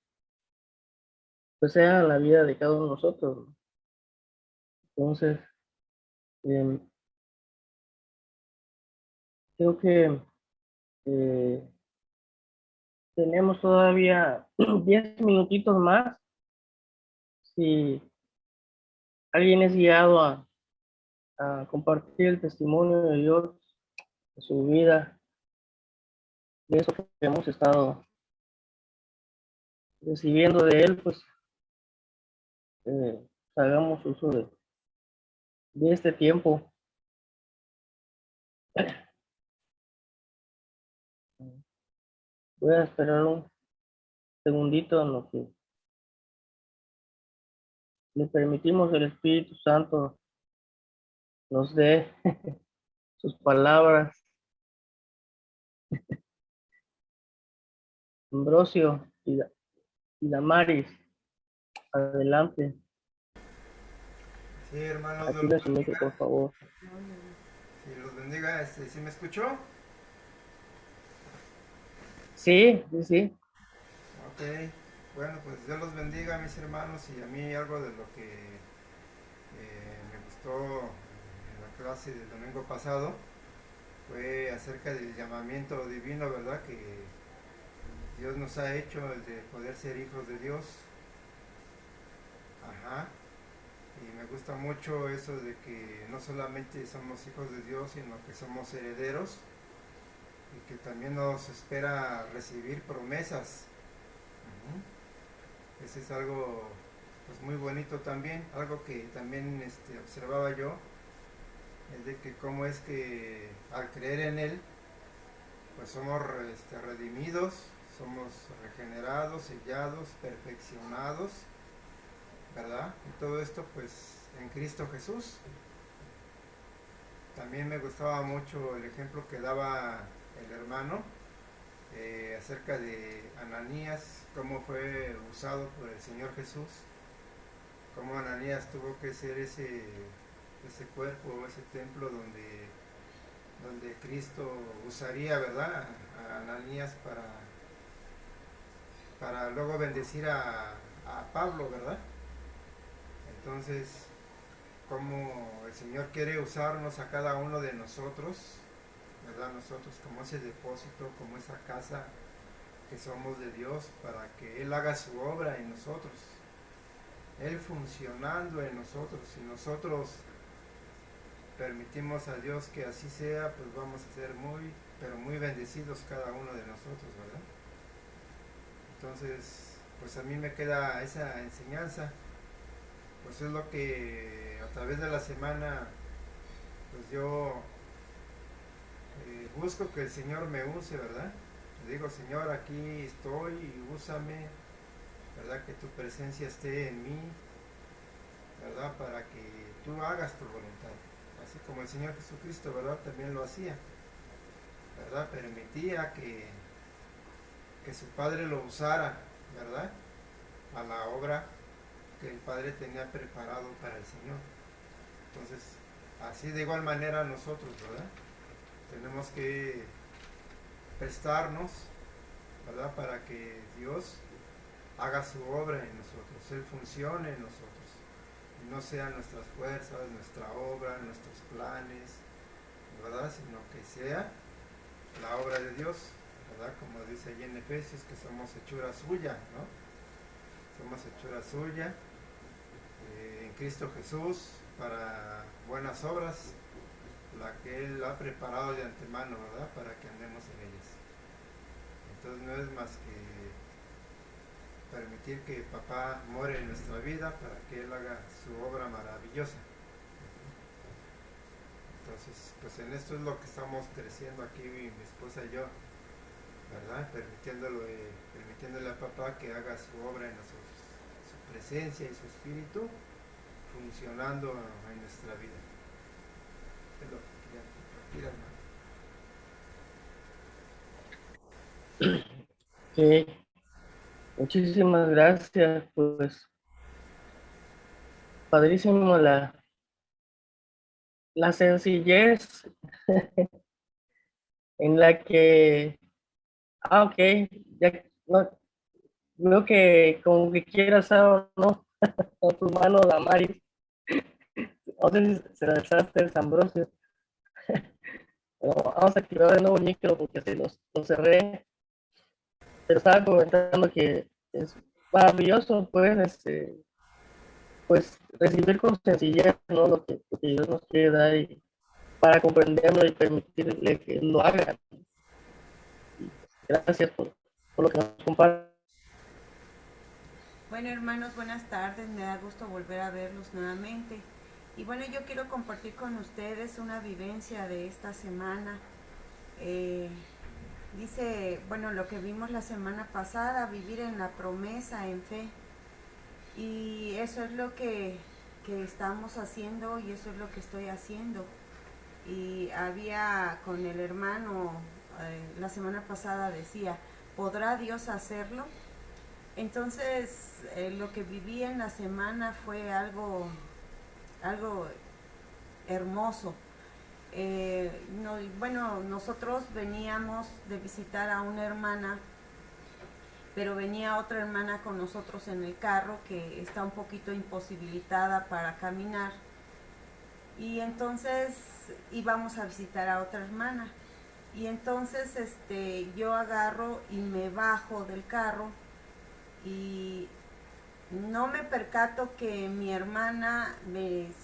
pues sea en la vida de cada uno de nosotros, ¿no? Entonces, eh, creo que eh, tenemos todavía 10 minutitos más. Si alguien es guiado a compartir el testimonio de Dios, de su vida, de eso que hemos estado recibiendo de Él, pues hagamos uso de este tiempo. Voy a esperar un segundito en lo que le permitimos el Espíritu Santo nos dé sus palabras. Ambrosio y Damaris, adelante. Sí, hermanos, Aquí Dios les los invito, por bendiga. favor. Si los bendiga, ¿sí me escuchó? Sí, sí, sí. Ok. Bueno, pues Dios los bendiga, mis hermanos, y a mí algo de lo que me gustó en la clase del domingo pasado fue acerca del llamamiento divino, ¿verdad? Que Dios nos ha hecho, el de poder ser hijos de Dios. Ajá. Y me gusta mucho eso de que no solamente somos hijos de Dios, sino que somos herederos y que también nos espera recibir promesas. Ese es algo pues muy bonito también, algo que también observaba yo, es de que cómo es que al creer en Él, pues somos redimidos, somos regenerados, sellados, perfeccionados, ¿verdad? Y todo esto pues en Cristo Jesús. También me gustaba mucho el ejemplo que daba el hermano acerca de Ananías, cómo fue usado por el Señor Jesús, cómo Ananías tuvo que ser ese ese cuerpo, ese templo donde Cristo usaría, ¿verdad?, a Ananías para luego bendecir a Pablo, ¿verdad? Entonces, como el Señor quiere usarnos a cada uno de nosotros, ¿verdad? Nosotros como ese depósito, como esa casa que somos de Dios, para que Él haga su obra en nosotros, Él funcionando en nosotros. Si nosotros permitimos a Dios que así sea, pues vamos a ser muy, pero muy bendecidos cada uno de nosotros, ¿verdad? Entonces, pues a mí me queda esa enseñanza, pues es lo que a través de la semana, pues yo busco que el Señor me use, ¿verdad? Le digo, Señor, aquí estoy y úsame, ¿verdad? Que tu presencia esté en mí, ¿verdad? Para que tú hagas tu voluntad. Así como el Señor Jesucristo, ¿verdad? También lo hacía, ¿verdad? Permitía que su Padre lo usara, ¿verdad? A la obra que el Padre tenía preparado para el Señor. Entonces, así de igual manera nosotros, ¿verdad? Tenemos que prestarnos, ¿verdad? Para que Dios haga su obra en nosotros, Él funcione en nosotros. Y no sean nuestras fuerzas, nuestra obra, nuestros planes, ¿verdad? Sino que sea la obra de Dios, ¿verdad? Como dice allí en Efesios, que somos hechura suya, ¿no? Somos hechura suya en Cristo Jesús para buenas obras, la que Él ha preparado de antemano, ¿verdad? Para que andemos en ellas. Entonces no es más que permitir que papá more en nuestra vida para que Él haga su obra maravillosa. Entonces, pues en esto es lo que estamos creciendo aquí mi esposa y yo, ¿verdad? Permitiéndole a papá que haga su obra en nosotros, su presencia y su espíritu funcionando en nuestra vida. Es lo que quería compartir, hermano. Sí, muchísimas gracias, pues padrísimo la sencillez en la que, ok, ya no, veo que como que quieras o no, con tu mano Damaris, no sé si se la alzaste el Ambrosio, pero vamos a activar de nuevo el micro porque se lo cerré, pero estaba comentando que es maravilloso, pues recibir con sencillez, ¿no? Lo que Dios nos quiere dar y para comprenderlo y permitirle que lo haga. Y gracias por lo que nos comparte. Bueno, hermanos, buenas tardes. Me da gusto volver a verlos nuevamente. Y bueno, yo quiero compartir con ustedes una vivencia de esta semana. Dice, bueno, lo que vimos la semana pasada, vivir en la promesa, en fe. Y eso es lo que estamos haciendo y eso es lo que estoy haciendo. Y había con el hermano, la semana pasada decía, ¿podrá Dios hacerlo? Entonces, lo que viví en la semana fue algo hermoso. Bueno, nosotros veníamos de visitar a una hermana, pero venía otra hermana con nosotros en el carro que está un poquito imposibilitada para caminar. Y entonces íbamos a visitar a otra hermana. Y entonces yo agarro y me bajo del carro y no me percato que mi hermana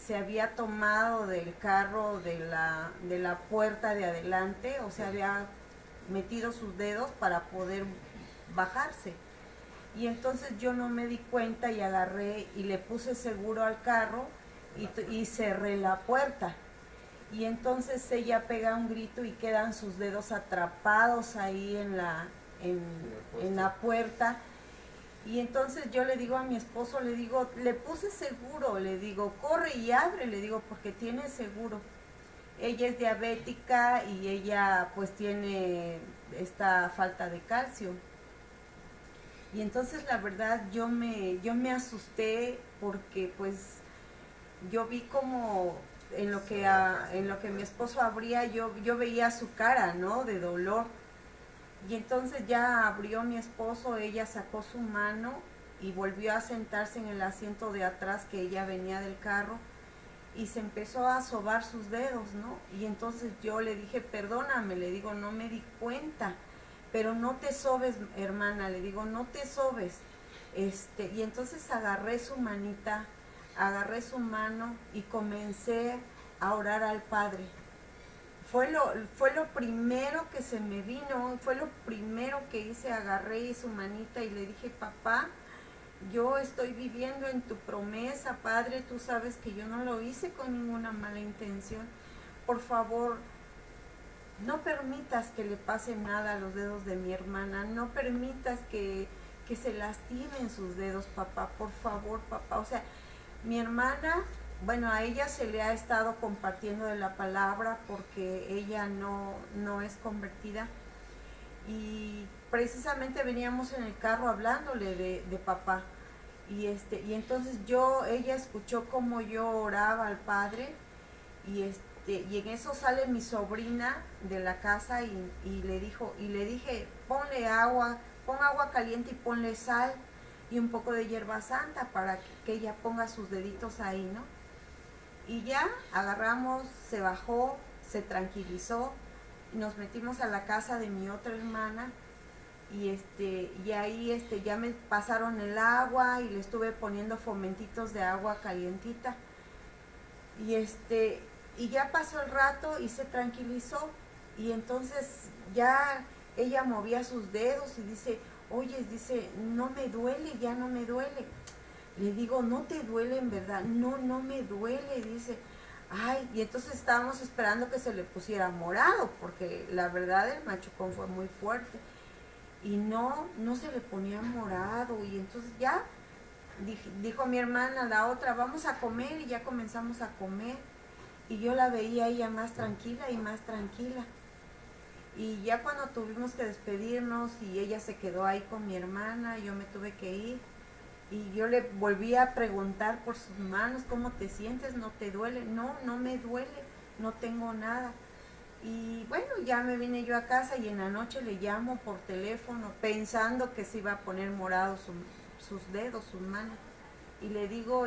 se había tomado del carro de la puerta de adelante, o sea, había metido sus dedos para poder bajarse. Y entonces yo no me di cuenta y agarré y le puse seguro al carro y cerré la puerta. Y entonces ella pega un grito y quedan sus dedos atrapados ahí en la puerta. Y entonces yo le digo a mi esposo, le puse seguro, le digo, corre y abre, le digo, porque tiene seguro. Ella es diabética y ella pues tiene esta falta de calcio. Y entonces la verdad yo me asusté porque pues yo vi como en lo que mi esposo abría, yo veía su cara, ¿no? De dolor. Y entonces ya abrió mi esposo, ella sacó su mano y volvió a sentarse en el asiento de atrás, que ella venía del carro, y se empezó a sobar sus dedos, ¿no? Y entonces yo le dije, perdóname, le digo, no me di cuenta, pero no te sobes, hermana, le digo, no te sobes. Y entonces agarré su manita, agarré su mano y comencé a orar al Padre. Fue lo primero que se me vino, fue lo primero que hice, agarré su manita y le dije, papá, yo estoy viviendo en tu promesa, Padre, tú sabes que yo no lo hice con ninguna mala intención. Por favor, no permitas que le pase nada a los dedos de mi hermana, no permitas que se lastimen sus dedos, papá, por favor, papá. O sea, mi hermana, bueno, a ella se le ha estado compartiendo de la palabra porque ella no es convertida. Y precisamente veníamos en el carro hablándole de papá. Y entonces ella escuchó cómo yo oraba al Padre, y en eso sale mi sobrina de la casa y le dije, pon agua caliente y ponle sal y un poco de hierba santa para que ella ponga sus deditos ahí, ¿no? Y ya agarramos, se bajó, se tranquilizó, y nos metimos a la casa de mi otra hermana. Y ahí ya me pasaron el agua y le estuve poniendo fomentitos de agua calientita. Y ya pasó el rato y se tranquilizó. Y entonces ya ella movía sus dedos y dice, oye, dice, no me duele, ya no me duele. Le digo, ¿no te duele en verdad? No, no me duele, dice. Ay, y entonces estábamos esperando que se le pusiera morado, porque la verdad el machucón fue muy fuerte. Y no se le ponía morado. Y entonces ya dijo mi hermana, la otra, vamos a comer, y ya comenzamos a comer. Y yo la veía ella más tranquila y más tranquila. Y ya cuando tuvimos que despedirnos y ella se quedó ahí con mi hermana, yo me tuve que ir. Y yo le volví a preguntar por sus manos, ¿cómo te sientes? ¿No te duele? No, no me duele, no tengo nada. Y bueno, ya me vine yo a casa y en la noche le llamo por teléfono pensando que se iba a poner morado sus dedos, sus manos. Y le digo,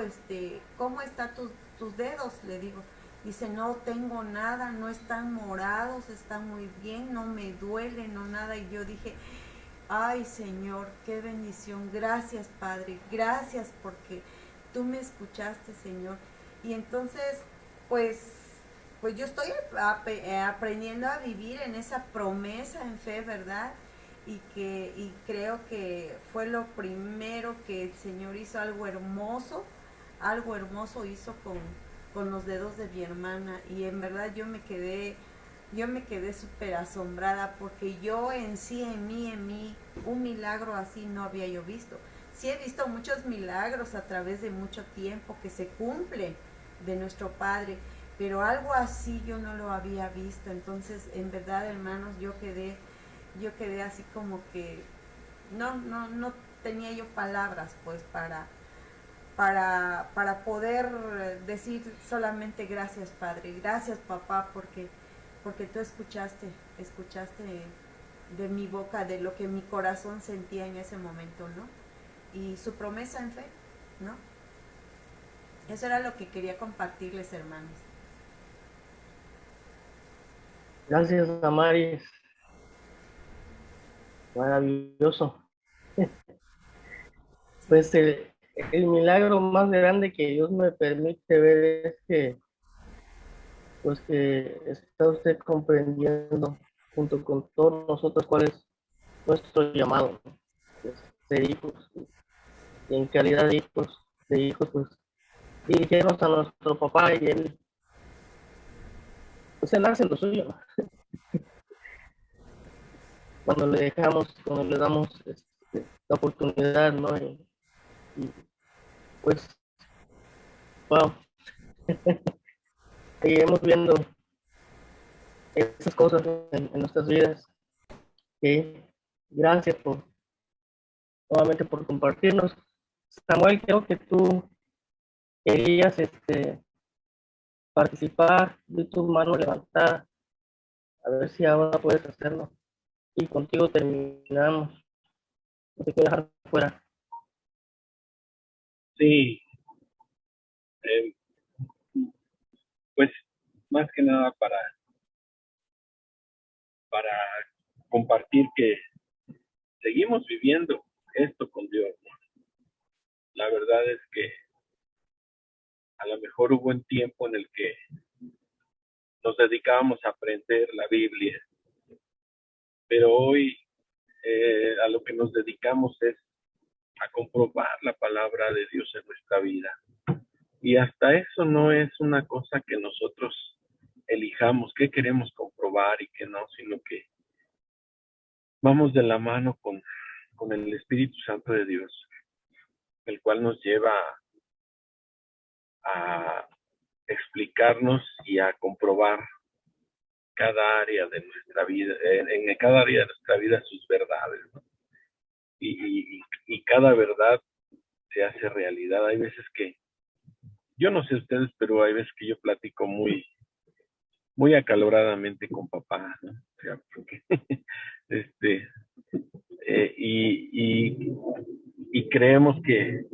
¿cómo están tus dedos? Le digo. Dice, no tengo nada, no están morados, están muy bien, no me duele, no nada. Y yo dije, ay Señor, qué bendición, gracias Padre, gracias porque tú me escuchaste, Señor. Y entonces, pues yo estoy aprendiendo a vivir en esa promesa en fe, ¿verdad? Y creo que fue lo primero que el Señor hizo, algo hermoso hizo con los dedos de mi hermana. Y en verdad yo me quedé súper asombrada, porque yo en mí, un milagro así no había yo visto. Sí he visto muchos milagros a través de mucho tiempo que se cumple de nuestro Padre, pero algo así yo no lo había visto. Entonces, en verdad, hermanos, yo quedé así como que no tenía yo palabras pues para poder decir solamente gracias Padre, gracias papá, porque tú escuchaste de mi boca, de lo que mi corazón sentía en ese momento, ¿no? Y su promesa en fe, ¿no? Eso era lo que quería compartirles, hermanos. Gracias, Amaris. Maravilloso. Pues el milagro más grande que Dios me permite ver es que, pues que está usted comprendiendo junto con todos nosotros cuál es nuestro llamado, ¿no? Es ser hijos, y en calidad de hijos, pues dirigirnos a nuestro papá, y él, pues él hace lo suyo, ¿no? Cuando le damos la oportunidad, ¿no? Y pues, wow, seguiremos viendo esas cosas en nuestras vidas. ¿Sí? Gracias nuevamente por compartirnos. Samuel, creo que tú querías participar, de tu mano levantada, a ver si ahora puedes hacerlo. Y contigo terminamos. No te quiero dejar fuera. Sí, pues más que nada para compartir que seguimos viviendo esto con Dios, ¿no? La verdad es que a lo mejor hubo un tiempo en el que nos dedicábamos a aprender la Biblia, pero hoy a lo que nos dedicamos es a comprobar la palabra de Dios en nuestra vida. Y hasta eso no es una cosa que nosotros elijamos, qué queremos comprobar y qué no, sino que vamos de la mano con el Espíritu Santo de Dios, el cual nos lleva a explicarnos y a comprobar cada área de nuestra vida, en cada área de nuestra vida sus verdades, ¿no? Y cada verdad se hace realidad. Hay veces que, yo no sé ustedes, pero hay veces que yo platico muy acaloradamente con papá, ¿no? O sea, porque, y creemos que,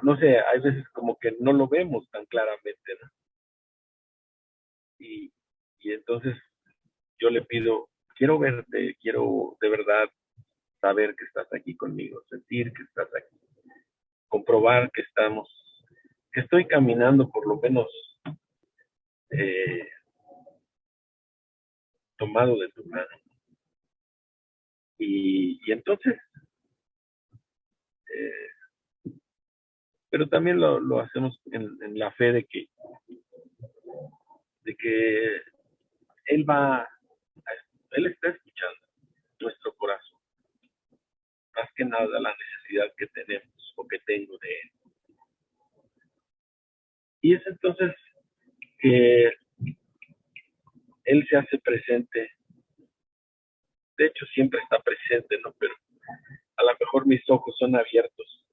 no sé, hay veces como que no lo vemos tan claramente, ¿no? Y entonces yo le pido, quiero verte, quiero de verdad saber que estás aquí conmigo, sentir que estás aquí, comprobar que estoy caminando por lo menos tomado de tu mano. Y entonces, pero también lo hacemos en la fe de que Él está escuchando nuestro corazón, más que nada la necesidad que tenemos o que tengo de Él. Y es entonces que Él se hace presente. De hecho, siempre está presente, ¿no? Pero a lo mejor mis ojos son abiertos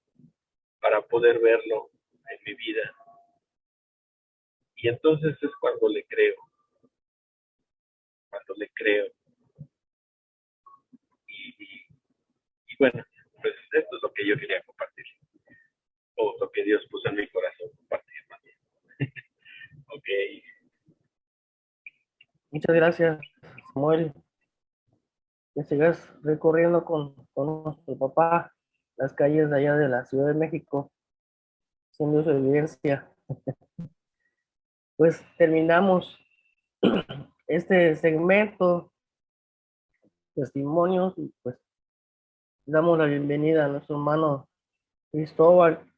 para poder verlo en mi vida. Y entonces es cuando le creo. Y bueno, pues esto es lo que yo quería compartir. O lo que Dios puso en mi corazón compartir también. Ok. Muchas gracias, Samuel. Que sigas recorriendo con nuestro papá las calles de allá de la Ciudad de México, siendo su evidencia. Pues terminamos este segmento, testimonios, y pues damos la bienvenida a nuestro hermano Cristóbal,